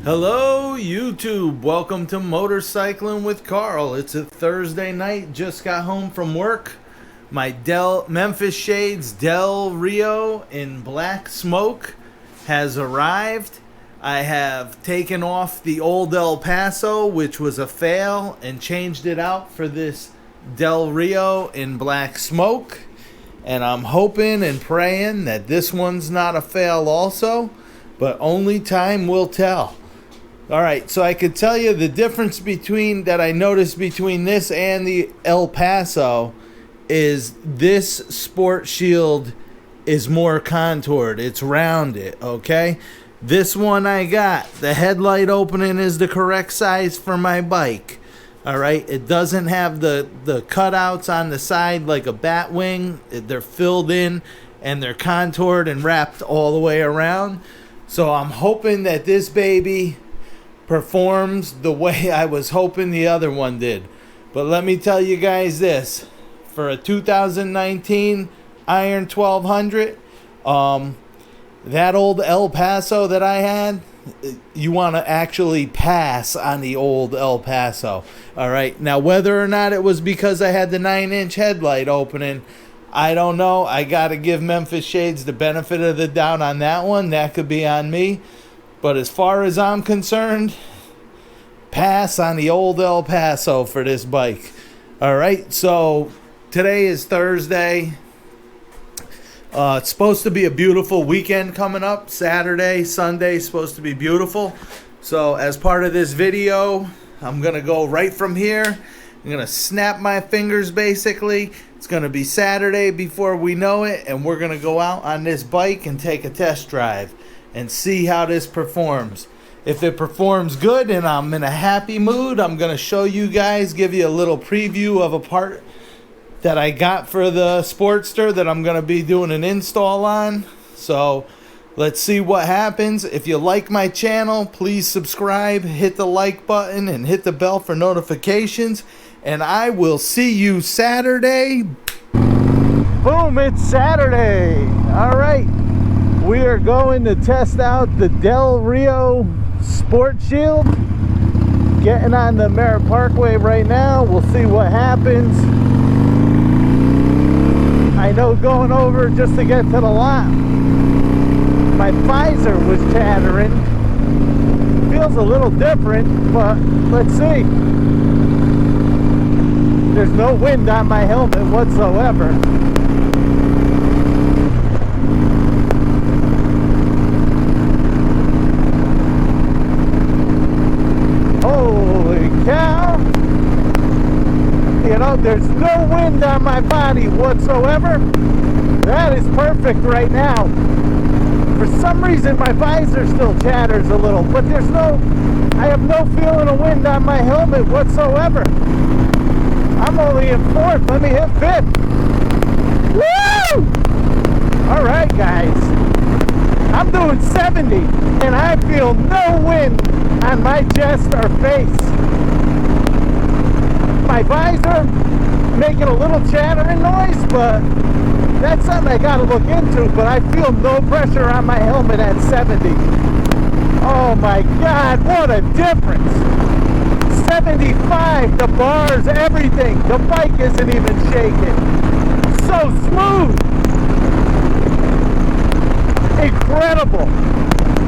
Hello YouTube, welcome to Motorcycling with Carl. It's a Thursday night, just got home from work. My Memphis Shades Del Rio in black smoke has arrived. I have taken off the old El Paso, which was a fail, and changed it out for this Del Rio in black smoke. And I'm hoping and praying that this one's not a fail also, but only time will tell. Alright, so I could tell you the difference that I noticed between this and the El Paso is this Sportshield is more contoured. It's rounded, okay? This one I got, the headlight opening is the correct size for my bike. Alright, it doesn't have the cutouts on the side like a bat wing. They're filled in and they're contoured and wrapped all the way around. So I'm hoping that this baby performs the way I was hoping the other one did. But let me tell you guys this. For a 2019 Iron 1200, that old El Paso that I had, you want to actually pass on the old El Paso. Alright, now whether or not it was because I had the 9-inch headlight opening, I don't know. I got to give Memphis Shades the benefit of the doubt on that one. That could be on me. But as far as I'm concerned, pass on the old El Paso for this bike. Alright, so today is Thursday. It's supposed to be a beautiful weekend coming up. Saturday, Sunday is supposed to be beautiful. So as part of this video, I'm going to go right from here. I'm going to snap my fingers basically. It's going to be Saturday before we know it, and we're going to go out on this bike and take a test drive and see how this performs. If it performs good and I'm in a happy mood, I'm going to show you guys, give you a little preview of a part that I got for the Sportster that I'm going to be doing an install on. So let's see what happens. If you like my channel, please subscribe, hit the like button, and hit the bell for notifications. And I will see you Saturday. Boom, it's Saturday. All right. We are going to test out the Del Rio Sportshield. Getting on the Merritt Parkway right now. We'll see what happens. I know going over just to get to the lot, my visor was chattering. Feels a little different, but let's see. There's no wind on my helmet whatsoever. Holy cow! You know, there's no wind on my body whatsoever. That is perfect right now. For some reason, my visor still chatters a little, but I have no feeling of wind on my helmet whatsoever. I'm only in fourth. Let me hit fifth. Woo! All right, guys. I'm doing 70, and I feel no wind on my chest or face. My visor making a little chattering noise, but that's something I gotta look into. But I feel no pressure on my helmet at 70. Oh my God, what a difference! 75, the bars, everything. The bike isn't even shaking. So smooth. Incredible.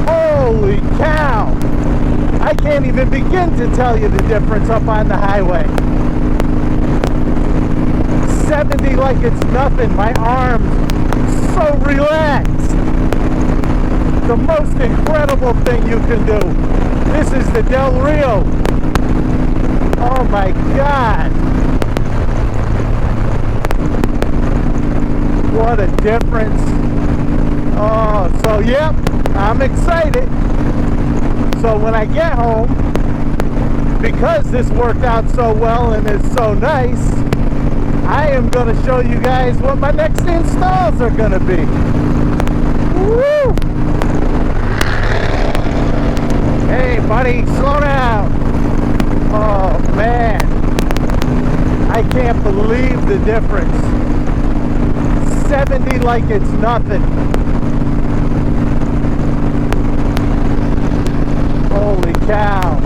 Holy cow. I can't even begin to tell you the difference up on the highway. 70 like it's nothing. My arms so relaxed. The most incredible thing you can do. This is the Del Rio. Oh my God. What a difference. Oh, so yep, I'm excited. So when I get home, because this worked out so well and is so nice, I am going to show you guys what my next installs are going to be. Woo! Hey buddy, slow down. Oh man, I can't believe the difference. 70 like it's nothing. Holy cow.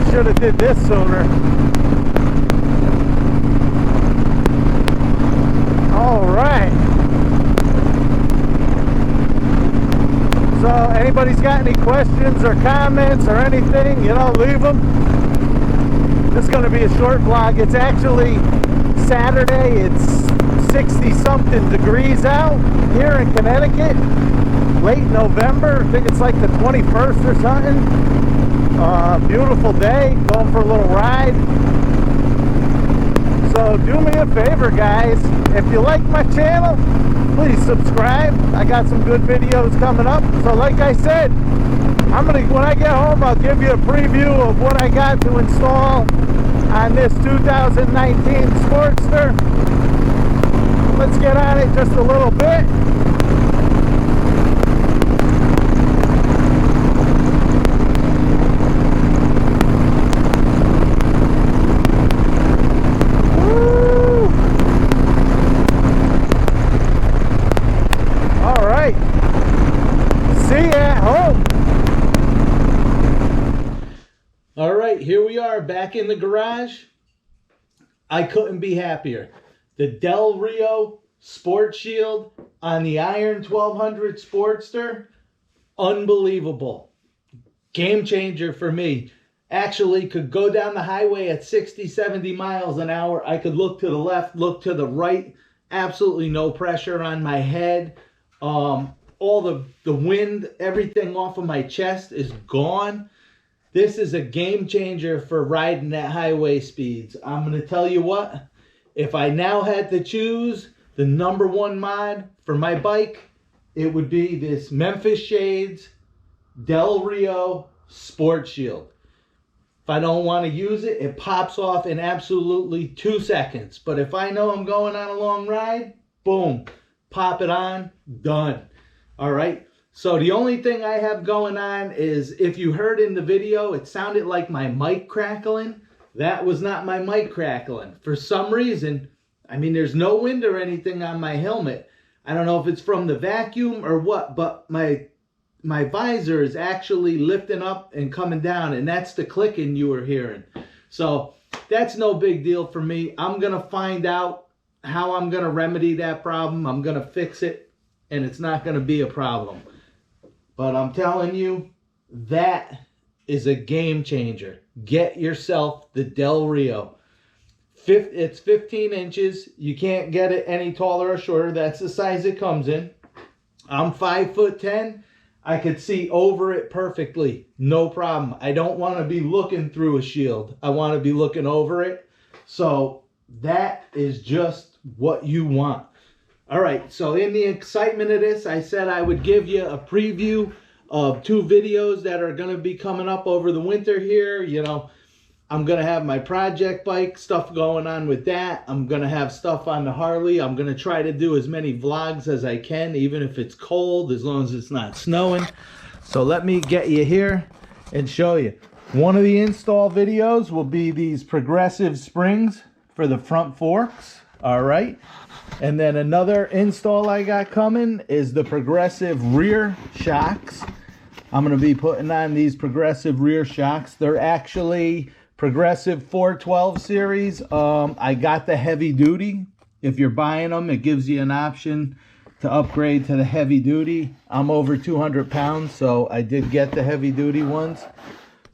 Should have did this sooner. All right. So anybody's got any questions or comments or anything, you know, leave them. This is going to be a short vlog. It's actually Saturday. It's 60 something degrees out here in Connecticut. Late November. I think it's like the 21st or something. Beautiful day. Going for a little ride. So do me a favor, guys. If you like my channel, please subscribe. I got some good videos coming up. So like I said, when I get home, I'll give you a preview of what I got to install on this 2019 Sportster. Let's get on it just a little bit. Here we are back in the garage. I couldn't be happier. The Del Rio Sportshield on the Iron1200 Sportster. Unbelievable. Game changer for me. Actually could go down the highway at 60, 70 miles an hour. I could look to the left, look to the right. Absolutely no pressure on my head. All the wind, everything off of my chest is gone. This is a game changer for riding at highway speeds. I'm going to tell you what, if I now had to choose the #1 mod for my bike, it would be this Memphis Shades Del Rio Sportshield. If I don't want to use it, it pops off in absolutely 2 seconds. But if I know I'm going on a long ride, boom, pop it on, done. All right. So the only thing I have going on is, if you heard in the video, it sounded like my mic crackling. That was not my mic crackling. For some reason, I mean, there's no wind or anything on my helmet. I don't know if it's from the vacuum or what, but my visor is actually lifting up and coming down, and that's the clicking you were hearing. So that's no big deal for me. I'm going to find out how I'm going to remedy that problem. I'm going to fix it, and it's not going to be a problem. But I'm telling you, that is a game changer. Get yourself the Del Rio. It's 15 inches. You can't get it any taller or shorter. That's the size it comes in. I'm 5'10". I could see over it perfectly. No problem. I don't want to be looking through a shield. I want to be looking over it. So that is just what you want. All right, so in the excitement of this, I said I would give you a preview of 2 videos that are going to be coming up over the winter here. You know, I'm going to have my project bike stuff going on with that. I'm going to have stuff on the Harley. I'm going to try to do as many vlogs as I can, even if it's cold, as long as it's not snowing. So let me get you here and show you. One of the install videos will be these progressive springs for the front forks. All right. And then another install I got coming is the progressive rear shocks. I'm going to be putting on these progressive rear shocks. They're actually progressive 412 series. I got the heavy duty. If you're buying them, it gives you an option to upgrade to the heavy duty. I'm over 200 pounds, so I did get the heavy duty ones.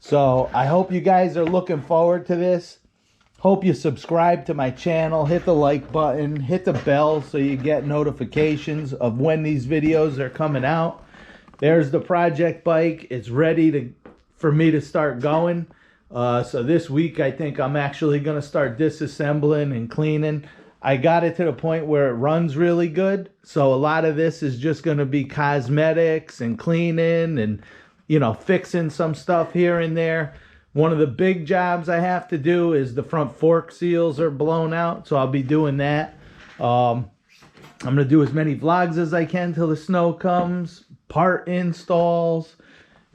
So I hope you guys are looking forward to this. Hope you subscribe to my channel, hit the like button, hit the bell so you get notifications of when these videos are coming out. There's the project bike. It's ready for me to start going. So this week I think I'm actually going to start disassembling and cleaning. I got it to the point where it runs really good. So a lot of this is just going to be cosmetics and cleaning and, you know, fixing some stuff here and there. One of the big jobs I have to do is the front fork seals are blown out, so I'll be doing that. I'm going to do as many vlogs as I can till the snow comes, part installs,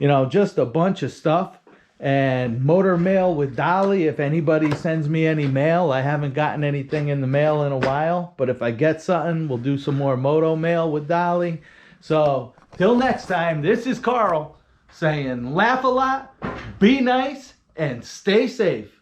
you know, just a bunch of stuff. And motor mail with Dolly, if anybody sends me any mail. I haven't gotten anything in the mail in a while, but if I get something, we'll do some more moto mail with Dolly. So, till next time, this is Carl. saying laugh a lot, be nice, and stay safe.